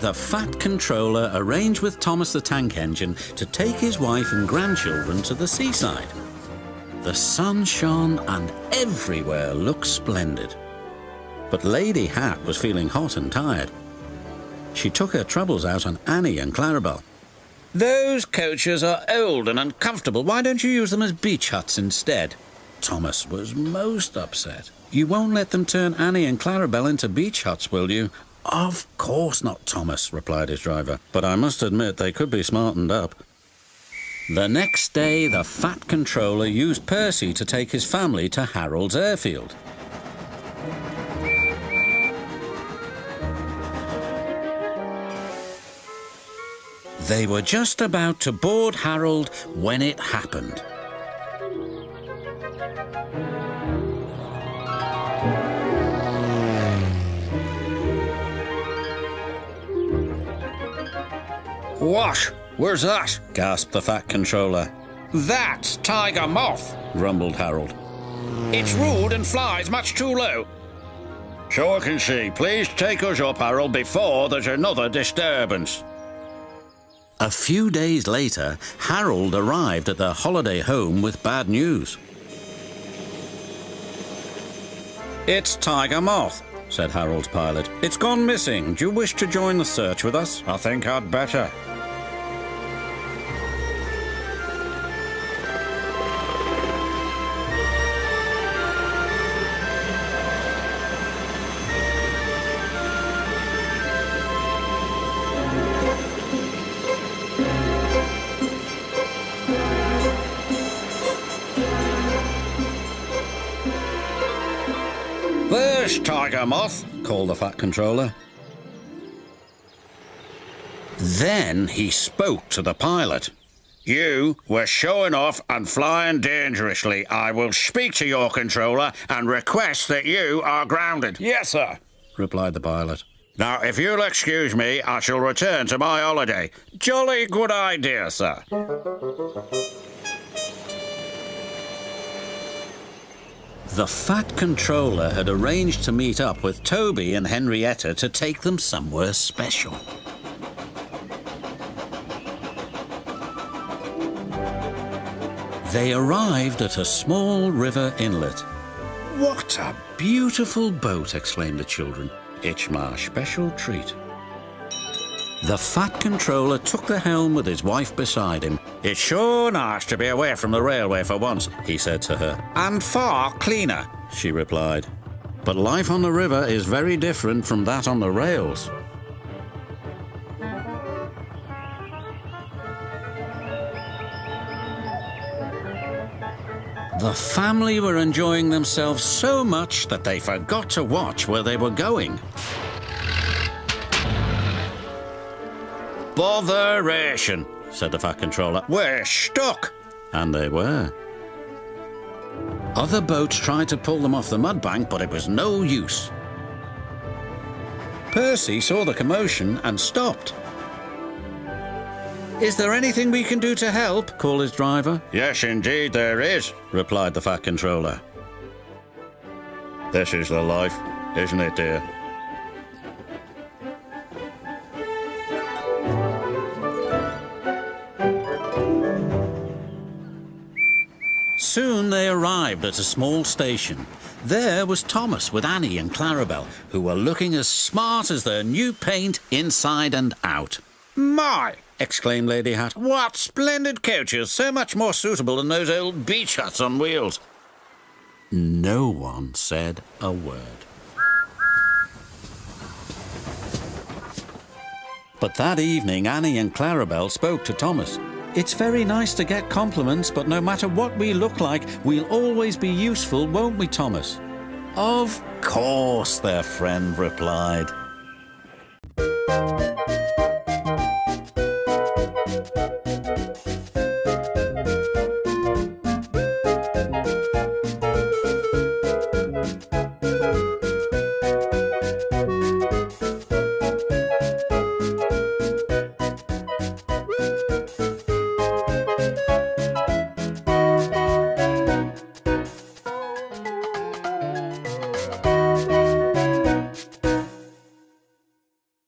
the Fat Controller arranged with Thomas the Tank Engine to take his wife and grandchildren to the seaside. The sun shone and everywhere looked splendid. But Lady Hatt was feeling hot and tired. She took her troubles out on Annie and Clarabel. "Those coaches are old and uncomfortable. Why don't you use them as beach huts instead?" Thomas was most upset. "You won't let them turn Annie and Clarabel into beach huts, will you?" "Of course not, Thomas," replied his driver. "But I must admit they could be smartened up." The next day, the Fat Controller used Percy to take his family to Harold's airfield. They were just about to board Harold when it happened. "What? Where's that?" gasped the Fat Controller. "That's Tiger Moth," rumbled Harold. "It's rude and flies much too low." "So I can see. Please take us up, Harold, before there's another disturbance." A few days later, Harold arrived at their holiday home with bad news. "It's Tiger Moth," said Harold's pilot. "It's gone missing. Do you wish to join the search with us?" "I think I'd better." "There's Tiger Moth," called the Fat Controller. Then he spoke to the pilot. "You were showing off and flying dangerously. I will speak to your controller and request that you are grounded." "Yes, sir," replied the pilot. "Now, if you'll excuse me, I shall return to my holiday." "Jolly good idea, sir." The Fat Controller had arranged to meet up with Toby and Henrietta to take them somewhere special. They arrived at a small river inlet. "What a beautiful boat!" exclaimed the children. "It's my special treat." The Fat Controller took the helm with his wife beside him. "It's sure nice to be away from the railway for once," he said to her. "And far cleaner," she replied. "But life on the river is very different from that on the rails." The family were enjoying themselves so much that they forgot to watch where they were going. "Botheration," said the Fat Controller. "We're stuck." And they were. Other boats tried to pull them off the mudbank, but it was no use. Percy saw the commotion and stopped. "Is there anything we can do to help?" called his driver. "Yes, indeed there is," replied the Fat Controller. "This is the life, isn't it, dear?" Soon they arrived at a small station. There was Thomas with Annie and Clarabel, who were looking as smart as their new paint inside and out. "My!" exclaimed Lady Hatt. "What splendid coaches! So much more suitable than those old beach huts on wheels." No one said a word. But that evening, Annie and Clarabel spoke to Thomas. "It's very nice to get compliments, but no matter what we look like, we'll always be useful, won't we, Thomas?" "Of course," their friend replied.